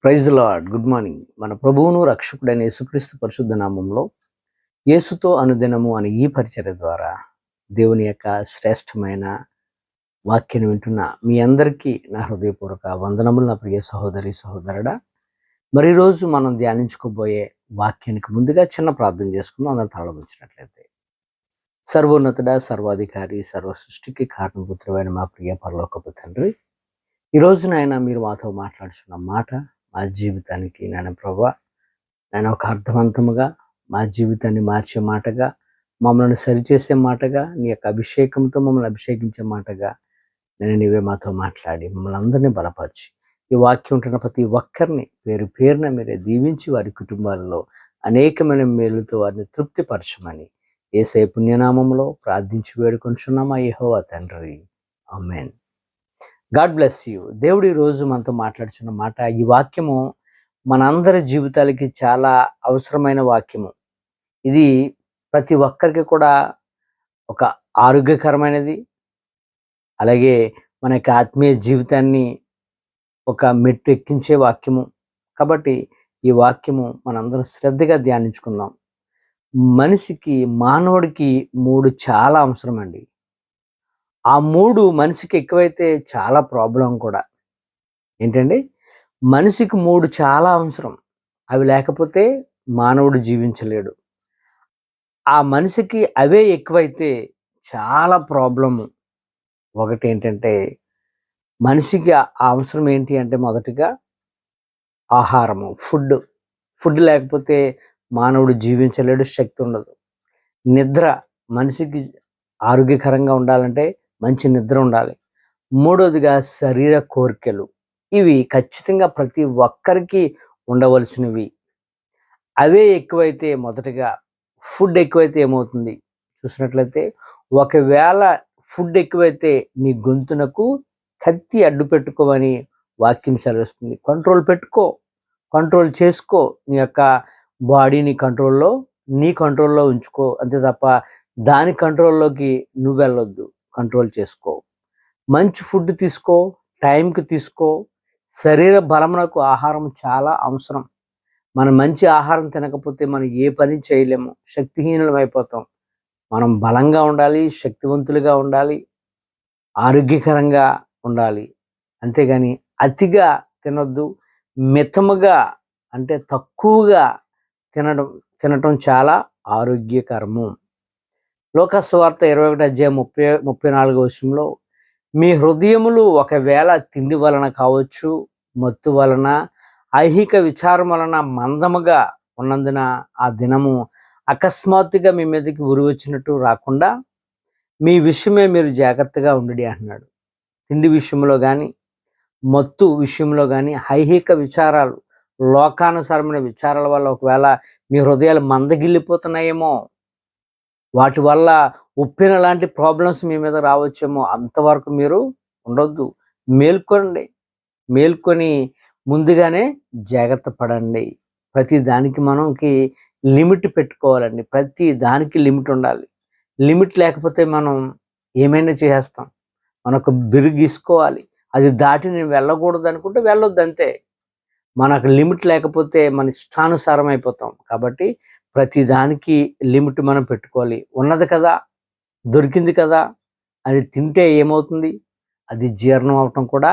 Praise the lord. Good morning. మన ప్రభువును రక్షకుడైన యేసుక్రీస్తు పరిశుద్ధ నామంలో యేసుతో అనుదినము అనే ఈ పరిచర్య ద్వారా దేవుని యొక్క శ్రేష్టమైన వాక్యాన్ని వింటున్న మీ అందరికీ నా హృదయపూర్వక వందనములు. నా ప్రియ సహోదరి సహోదరుడా, మరి ఈరోజు మనం ధ్యానించుకోబోయే వాక్యానికి ముందుగా చిన్న ప్రార్థన చేసుకుందాం. అందరం తలవంచినట్లయితే. సర్వోన్నతుడా, సర్వాధికారి, సర్వ సృష్టికి కారణభూతుడైన మా ప్రియ పరలోకపు తండ్రి, ఈరోజు నాయన మీరు మాతో మాట్లాడుతున్న మాట మా జీవితానికి నాయన ప్రభా, నేను ఒక అర్థవంతముగా మా జీవితాన్ని మార్చే మాటగా, మమ్మల్ని సరిచేసే మాటగా, నీ యొక్క అభిషేకంతో మమ్మల్ని అభిషేకించే మాటగా నేను నీవే మాతో మాట్లాడి మమ్మల్ని అందరినీ బలపరిచి ఈ వాక్యం ఉంటున్న ప్రతి ఒక్కరిని పేరు పేరున మీరే దీవించి వారి కుటుంబాలలో అనేకమైన మేలుతో వారిని తృప్తిపరచమని యేసయ్య పుణ్యనామంలో ప్రార్థించి వేడుకొంచున్నామా యెహోవా తండ్రి. ఆమేన్. God bless you. దేవుడు ఈరోజు మనతో మాట్లాడుతున్న మాట, ఈ వాక్యము మనందరి జీవితాలకి చాలా అవసరమైన వాక్యము. ఇది ప్రతి ఒక్కరికి కూడా ఒక ఆరోగ్యకరమైనది, అలాగే మన యొక్క ఆత్మీయ జీవితాన్ని ఒక మెట్టు ఎక్కించే వాక్యము. కాబట్టి ఈ వాక్యము మనందరం శ్రద్ధగా ధ్యానించుకుందాం. మనిషికి, మానవుడికి 3 చాలా అవసరం అండి. ఆ 3 మనిషికి ఎక్కువైతే చాలా ప్రాబ్లం కూడా. ఏంటండి? మనిషికి 3 చాలా అవసరం. అవి లేకపోతే మానవుడు జీవించలేడు. ఆ మనిషికి అవే ఎక్కువైతే చాలా ప్రాబ్లము. ఒకటేంటంటే, మనిషికి ఆ అవసరం ఏంటి అంటే, మొదటిగా ఆహారము, ఫుడ్. ఫుడ్ లేకపోతే మానవుడు జీవించలేడు, శక్తి ఉండదు. నిద్ర, మనిషికి ఆరోగ్యకరంగా ఉండాలంటే మంచి నిద్ర ఉండాలి. మూడోదిగా శరీర కోరికలు. ఇవి ఖచ్చితంగా ప్రతి ఒక్కరికి ఉండవలసినవి. అవే ఎక్కువైతే, మొదటగా ఫుడ్ ఎక్కువైతే ఏమవుతుంది చూసినట్లయితే, ఒకవేళ ఫుడ్ ఎక్కువైతే నీ గొంతునకు కత్తి అడ్డు పెట్టుకోమని వాక్యం సెలవిస్తుంది. కంట్రోల్ పెట్టుకో, కంట్రోల్ చేసుకో. నీ యొక్క బాడీని నీ కంట్రోల్లో ఉంచుకో. అంతే తప్ప దాని కంట్రోల్లోకి నువ్వు వెళ్ళొద్దు. కంట్రోల్ చేసుకో. మంచి ఫుడ్ తీసుకో, టైంకి తీసుకో. శరీర బలమునకు ఆహారం చాలా అవసరం. మనం మంచి ఆహారం తినకపోతే మనం ఏ పని చేయలేము, శక్తిహీనులం అయిపోతాం. మనం బలంగా ఉండాలి, శక్తివంతులుగా ఉండాలి, ఆరోగ్యకరంగా ఉండాలి. అంతేగాని అతిగా తినొద్దు. మితముగా అంటే తక్కువగా తినటం చాలా ఆరోగ్యకరము. లోకసువార్త 21:34 మీ హృదయములు ఒకవేళ తిండి వలన కావచ్చు, మత్తు వలన, ఐహిక విచారం వలన మందముగా ఉన్నందున ఆ దినము అకస్మాత్తుగా మీ మీదకి ఉరి వచ్చినట్టు రాకుండా మీ విషయమే మీరు జాగ్రత్తగా ఉండి అంటున్నాడు. తిండి విషయంలో కానీ, మత్తు విషయంలో కానీ, ఐహిక విచారాలు, లోకానుసారమైన విచారాల వల్ల ఒకవేళ మీ హృదయాలు మందగిల్లిపోతున్నాయేమో, వాటి వల్ల ఉప్పెన లాంటి ప్రాబ్లమ్స్ మీ మీద రావచ్చేమో, అంతవరకు మీరు ఉండొద్దు. మేల్కొని ముందుగానే జాగ్రత్త పడండి. ప్రతి దానికి మనకి లిమిట్ పెట్టుకోవాలండి. ప్రతి దానికి లిమిట్ ఉండాలి. లిమిట్ లేకపోతే మనం ఏమైనా చేసేస్తాం. మనకు బిరుగీసుకోవాలి. అది దాటి నేను వెళ్ళకూడదు అనుకుంటే వెళ్ళొద్దు, అంతే. మనకు లిమిట్ లేకపోతే మన ఇష్టానుసారం అయిపోతాం. కాబట్టి ప్రతి దానికి లిమిట్ మనం పెట్టుకోవాలి. ఉన్నది కదా, దొరికింది కదా అది తింటే ఏమవుతుంది? అది జీర్ణం అవటం కూడా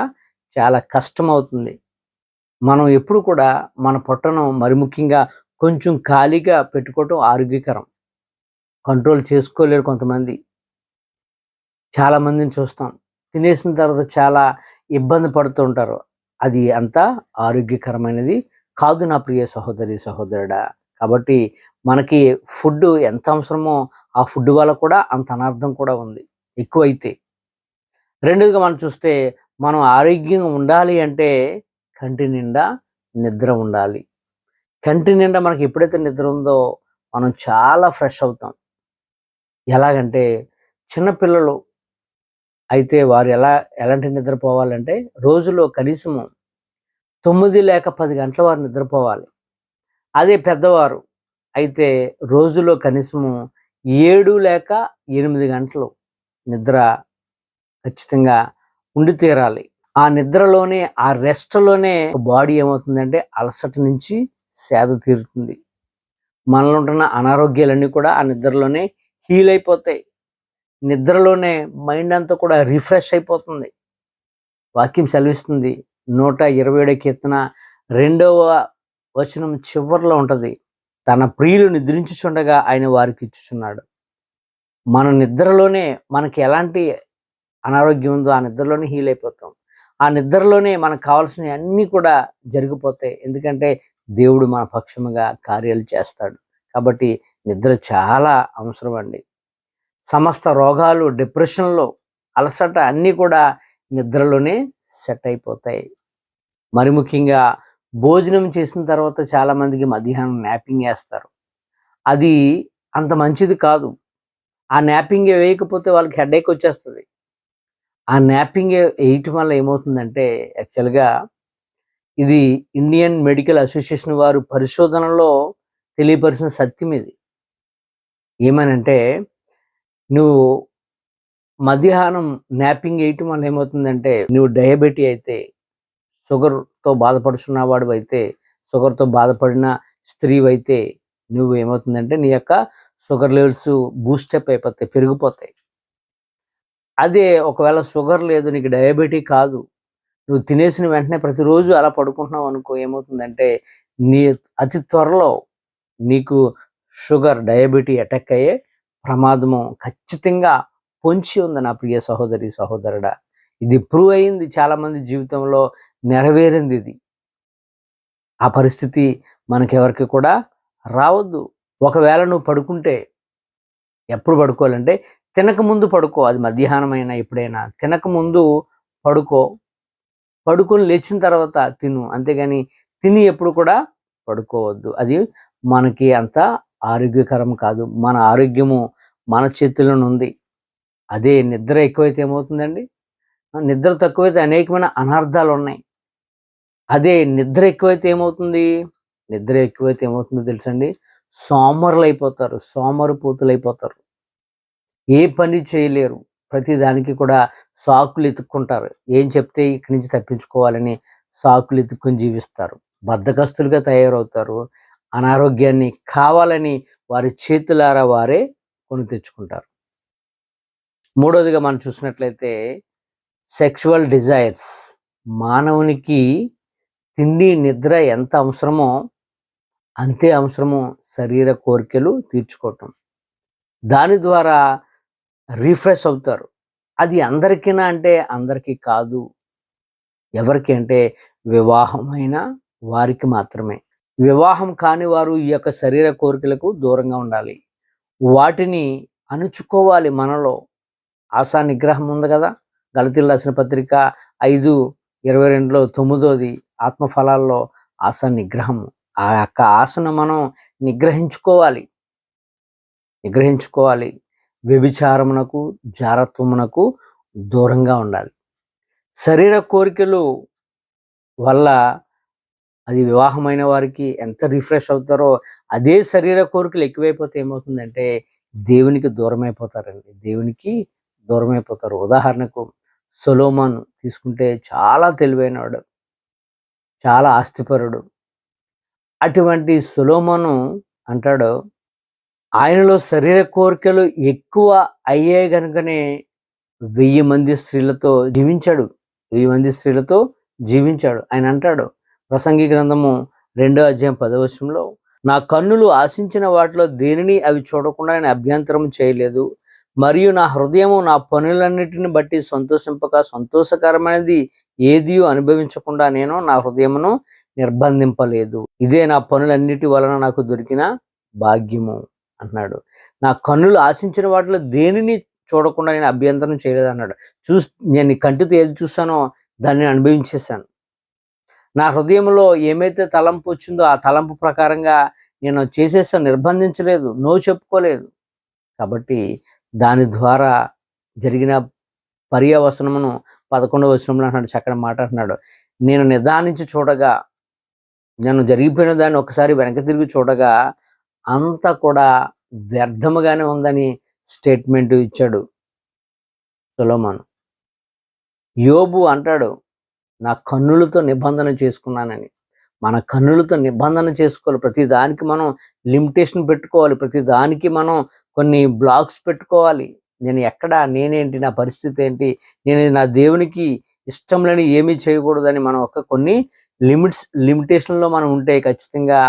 చాలా కష్టం అవుతుంది. మనం ఎప్పుడు కూడా మన పొట్టను మరి ముఖ్యంగా కొంచెం ఖాళీగా పెట్టుకోవటం ఆరోగ్యకరం. కంట్రోల్ చేసుకోలేరు కొంతమంది. చాలామందిని చూస్తాం, తినేసిన తర్వాత చాలా ఇబ్బంది పడుతూ ఉంటారు. అది అంత ఆరోగ్యకరమైనది కాదు నా ప్రియ సహోదరి సహోదరుడా. కాబట్టి మనకి ఫుడ్ ఎంత అవసరమో ఆ ఫుడ్ వల్ల కూడా అంత అనార్థం కూడా ఉంది ఎక్కువైతే. రెండోదిగా మనం చూస్తే, మనం ఆరోగ్యంగా ఉండాలి అంటే కంటి నిండా నిద్ర ఉండాలి. కంటి నిండా మనకి ఎప్పుడైతే నిద్ర ఉందో మనం చాలా ఫ్రెష్ అవుతాం. ఎలాగంటే, చిన్నపిల్లలు అయితే వారు ఎలాంటి నిద్రపోవాలంటే, రోజులో కనీసము 9 లేక 10 గంటల వారు నిద్రపోవాలి. అదే పెద్దవారు అయితే రోజులో కనీసము 7 లేక 8 గంటలు నిద్ర ఖచ్చితంగా ఉండి తీరాలి. ఆ నిద్రలోనే, ఆ రెస్ట్‌లోనే బాడీ ఏమవుతుందంటే అలసట నుంచి సేద తీరుతుంది. మనలో ఉంటున్న అనారోగ్యాలన్నీ కూడా ఆ నిద్రలోనే హీల్ అయిపోతాయి. నిద్రలోనే మైండ్ అంతా కూడా రిఫ్రెష్ అయిపోతుంది. వాక్యం సెలవిస్తుంది. 127 కీర్తన 2వ వచనం చివర్లో ఉంటది. తన ప్రియులు నిద్రించుచుండగా ఆయన వారికిచ్చుచున్నాడు. మన నిద్రలోనే మనకి ఎలాంటి అనారోగ్యం ఉందో ఆ నిద్రలోనే హీల్ అయిపోతాం. ఆ నిద్రలోనే మనకు కావాల్సినవి అన్నీ కూడా జరిగిపోతాయి. ఎందుకంటే దేవుడు మన పక్షముగా కార్యాలు చేస్తాడు. కాబట్టి నిద్ర చాలా అవసరం అండి. సమస్త రోగాలు, డిప్రెషన్‌లో, అలసట అన్నీ కూడా నిద్రలోనే సెట్ అయిపోతాయి. మరి ముఖ్యంగా భోజనం చేసిన తర్వాత చాలామందికి మధ్యాహ్నం న్యాపింగ్ ఏస్తారు. అది అంత మంచిది కాదు. ఆ న్యాపింగ్ వేయకపోతే వాళ్ళకి హెడేక్ వచ్చేస్తది. ఆ న్యాపింగ్ ఏయటం వల్ల ఏమవుతుందంటే యాక్చువల్‌గా ఇది ఇండియన్ మెడికల్ అసోసియేషన్ వారు పరిశోధనలో తెలియపరిచిన సత్యం ఇది. ఏమనంటే నువ్వు మధ్యాహ్నం న్యాపింగ్ ఏయటం వల్ల ఏమవుతుందంటే నువ్వు డయాబెటీ అయితే, షుగర్‌తో బాధపడుతున్న వాడివైతే, షుగర్‌తో బాధపడిన స్త్రీవైతే నువ్వు ఏమవుతుందంటే నీ యొక్క షుగర్ లెవెల్స్ బూస్టప్ అయిపోతాయి, పెరిగిపోతాయి. అదే ఒకవేళ షుగర్ లేదు, నీకు డయాబెటీ కాదు, నువ్వు తినేసిన వెంటనే ప్రతిరోజు అలా పడుకుంటున్నావు అనుకో, ఏమవుతుందంటే నీ అతి త్వరలో నీకు షుగర్, డయాబెటీ అటాక్ అయ్యే ప్రమాదము ఖచ్చితంగా పొంచి ఉంది నా ప్రియ సహోదరి, సహోదరుడా. ఇది ప్రూవ్ అయింది చాలామంది జీవితంలో, నెరవేరింది ఇది. ఆ పరిస్థితి మనకెవరికి కూడా రావద్దు. ఒకవేళ నువ్వు పడుకుంటే ఎప్పుడు పడుకోవాలంటే తినకముందు పడుకో. అది మధ్యాహ్నమైనా ఎప్పుడైనా తినకముందు పడుకో. పడుకొని లేచిన తర్వాత తిను. అంతేగాని తిని ఎప్పుడు కూడా పడుకోవద్దు. అది మనకి అంత ఆరోగ్యకరం కాదు. మన ఆరోగ్యము మన చేతుల్లోనుంది. అదే నిద్ర ఎక్కువైతే ఏమవుతుందండి? నిద్ర తక్కువైతే అనేకమైన అనర్థాలున్నాయి. అదే నిద్ర ఎక్కువైతే ఏమవుతుంది? నిద్ర ఎక్కువైతే ఏమవుతుందో తెలుసండి? సోమరులైపోతారు. సోమరిపోతులైపోతారు. ఏ పని చేయలేరు. ప్రతి దానికి కూడా సాకులు ఎతుక్కుంటారు. ఏం చెప్తే ఇక్కడి నుంచి తప్పించుకోవాలని సాకులు ఎతుక్కొని జీవిస్తారు. బద్ధకస్తులుగా తయారవుతారు. అనారోగ్యాన్ని కావాలని వారి చేతులారా వారే కొని తెచ్చుకుంటారు. మూడోదిగా మనం చూసినట్లయితే సెక్సువల్ డిజైర్స్. మానవునికి తిండి, నిద్ర ఎంత అవసరమో అంతే అవసరము శరీర కోరికలు తీర్చుకోవటం. దాని ద్వారా రిఫ్రెష్ అవుతారు. అది అందరికినా అంటే అందరికీ కాదు. ఎవరికి అంటే వివాహమైన వారికి మాత్రమే. వివాహం కాని వారు ఈ యొక్క శరీర కోరికలకు దూరంగా ఉండాలి. వాటిని అణుచుకోవాలి మనలో. ఆశా నిగ్రహం ఉంది కదా! గలతీయులకు రాసిన పత్రిక 5:22లో 9ది ఆత్మఫలాల్లో ఆశా నిగ్రహము. ఆ యొక్క ఆశను మనం నిగ్రహించుకోవాలి. నిగ్రహించుకోవాలి. వ్యభిచారమునకు, జారత్వమునకు దూరంగా ఉండాలి. శరీర కోరికలు వల్ల అది వివాహమైన వారికి ఎంత రిఫ్రెష్ అవుతారో, అదే శరీర కోరికలు ఎక్కువైపోతే ఏమవుతుందంటే దేవునికి దూరమైపోతారండి. దేవునికి దూరమైపోతారు. ఉదాహరణకు సొలొమోన్ తీసుకుంటే చాలా తెలివైనవాడు. చాలా ఆస్తిపరుడు. అటువంటి సొలొమోను అంటాడు, ఆయనలో శరీర కోరికలు ఎక్కువ అయ్యాయి గనుకనే 1000 మంది స్త్రీలతో జీవించాడు. 1000 మంది స్త్రీలతో జీవించాడు. ఆయన అంటాడు ప్రసంగి గ్రంథము 2వ అధ్యాయం 10వ వచనంలో, నా కన్నులు ఆశించిన వాటిలో దేనిని అవి చూడకుండా నేను అభ్యంతరం చేయలేదు. మరియు నా హృదయము నా పనులన్నిటిని బట్టి సంతోషింపక సంతోషకరమైనది ఏదియో అనుభవించకుండా నేను నా హృదయమును నిర్బంధింపలేదు. ఇదే నా పనులన్నిటి వలన నాకు దొరికిన భాగ్యము అన్నాడు. నా కన్నులు ఆశించిన వాటిలో దేనిని చూడకుండా నేను అభ్యంతరం చేయలేదన్నాడు. నేను కంటితో ఏది చూసానో దాన్ని అనుభవించేశాను. నా హృదయంలో ఏమైతే తలంపు వచ్చిందో ఆ తలంపు ప్రకారంగా నేను చేసేసాను, నిర్బంధించలేదు, నో చెప్పుకోలేదు. కాబట్టి దాని ద్వారా జరిగిన పర్యవసనమును 11వ వచనంలో అంటున్నాడు, చక్కని మాట అంటున్నాడు, నేను నిదానించి చూడగా, నేను జరిగిపోయిన దాన్ని ఒకసారి వెనక్కి తిరిగి చూడగా అంతా కూడా వ్యర్థముగానే ఉందని స్టేట్మెంట్ ఇచ్చాడు సొలొమోను. యోబు అంటాడు, నా కన్నులతో నిబంధన చేసుకున్నానని. మన కన్నులతో నిబంధన చేసుకోవాలి. ప్రతి దానికి మనం లిమిటేషన్ పెట్టుకోవాలి. ప్రతి దానికి మనం కొన్ని బ్లాక్స్ పెట్టుకోవాలి. నేను ఎక్కడ, నేనేంటి, నా పరిస్థితి ఏంటి, నేను నా దేవునికి ఇష్టం లేని ఏమీ చేయకూడదని మనం కొన్ని లిమిటేషన్లో మనం ఉంటే ఖచ్చితంగా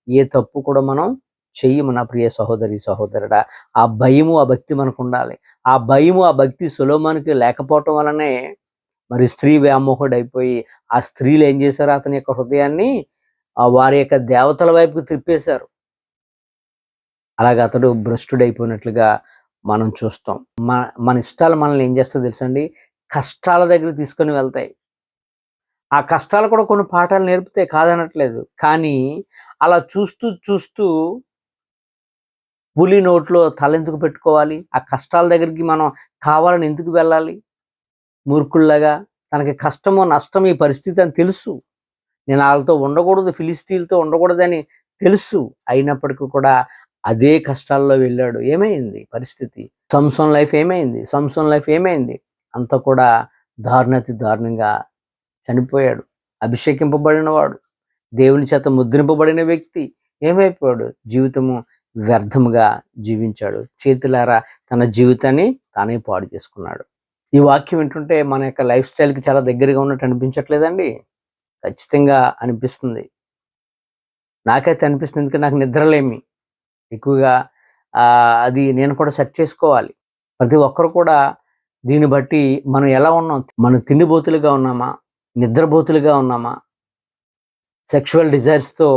ఏ తప్పు కూడా మనం చెయ్యము. నా ప్రియ సహోదరి సహోదరుడా, ఆ భయము ఆ భక్తి మనకు ఉండాలి. ఆ భయము ఆ భక్తి సొలొమోనుకి లేకపోవటం వలనే మరి స్త్రీ వ్యామోహుడు అయిపోయి ఆ స్త్రీలు ఏం చేశారు, అతని యొక్క హృదయాన్ని వారి యొక్క దేవతల వైపుకి తిప్పేశారు. అలాగే అతడు భ్రష్టుడైపోయినట్లుగా మనం చూస్తాం. మన ఇష్టాలు మనల్ని ఏం చేస్తాయో తెలుసండి, కష్టాల దగ్గర తీసుకొని వెళ్తాయి. ఆ కష్టాలు కూడా కొన్ని పాఠాలు నేర్పుతాయి, కాదనట్లేదు. కానీ అలా చూస్తూ చూస్తూ పులి నోట్లో తలెందుకు పెట్టుకోవాలి? ఆ కష్టాల దగ్గరికి మనం కావాలని ఎందుకు వెళ్ళాలి? మూర్ఖుల్లాగా తనకి కష్టమో నష్టమో ఈ పరిస్థితి అని తెలుసు. నేను వాళ్ళతో ఉండకూడదు, ఫిలిస్తీన్లతో ఉండకూడదని తెలుసు. అయినప్పటికీ కూడా అదే కష్టాల్లో వెళ్ళాడు. ఏమైంది పరిస్థితి? సంసోన్ లైఫ్ ఏమైంది? అంతా కూడా దారుణాతి దారుణంగా చనిపోయాడు. అభిషేకింపబడిన వాడు, దేవుని చేత ముద్రింపబడిన వ్యక్తి ఏమైపోయాడు? జీవితము వ్యర్థముగా జీవించాడు. చేతులారా తన జీవితాన్ని తానే పాడు చేసుకున్నాడు. ఈ వాక్యం వింటుంటే మన యొక్క లైఫ్ స్టైల్కి చాలా దగ్గరగా ఉన్నట్టు అనిపించట్లేదండి? ఖచ్చితంగా అనిపిస్తుంది. నాకైతే అనిపిస్తుంది. ఎందుకంటే నాకు నిద్రలేమి ఎక్కువగా. అది నేను కూడా సెట్ చేసుకోవాలి. ప్రతి ఒక్కరు కూడా దీన్ని బట్టి మనం ఎలా ఉన్నాం, మనం తిండిబోతులుగా ఉన్నామా, నిద్రబోతులుగా ఉన్నామా, సెక్షువల్ డిజైర్స్తో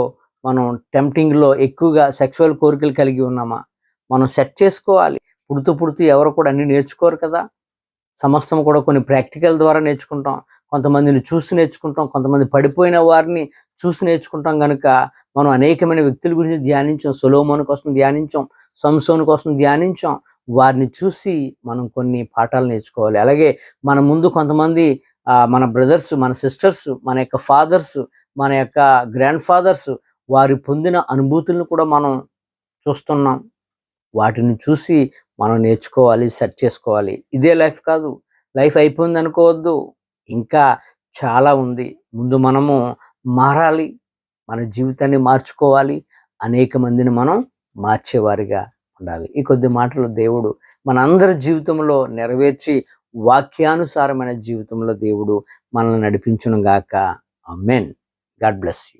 మనం టెంప్టింగ్లో ఎక్కువగా సెక్షువల్ కోరికలు కలిగి ఉన్నామా, మనం సెట్ చేసుకోవాలి. పుడుతూ ఎవరు కూడా అన్నీ నేర్చుకోరు కదా. సమస్తం కూడా కొన్ని ప్రాక్టికల్ ద్వారా నేర్చుకుంటాం, కొంతమందిని చూసి నేర్చుకుంటాం, కొంతమంది పడిపోయిన వారిని చూసి నేర్చుకుంటాం. కనుక మనం అనేకమైన వ్యక్తుల గురించి ధ్యానించాం. సొలొమోను కోసం ధ్యానించాం, సంసోను కోసం ధ్యానించాం. వారిని చూసి మనం కొన్ని పాఠాలు నేర్చుకోవాలి. అలాగే మన ముందు కొంతమంది మన బ్రదర్స్, మన సిస్టర్స్, మన యొక్క ఫాదర్స్, మన యొక్క గ్రాండ్ ఫాదర్స్ వారి పొందిన అనుభూతులను కూడా మనం చూస్తున్నాం. వాటిని చూసి మనం నేర్చుకోవాలి, సెట్ చేసుకోవాలి. ఇదే లైఫ్ కాదు, లైఫ్ అయిపోయింది అనుకోవద్దు. ఇంకా చాలా ఉంది. ముందు మనము మారాలి, మన జీవితాన్ని మార్చుకోవాలి, అనేక మందిని మనం మార్చేవారిగా ఉండాలి. ఈ కొద్ది మాటలు దేవుడు మనందరి జీవితంలో నెరవేర్చి వాక్యానుసారమైన జీవితంలో దేవుడు మనల్ని నడిపించును గాక. ఆమేన్. God bless you.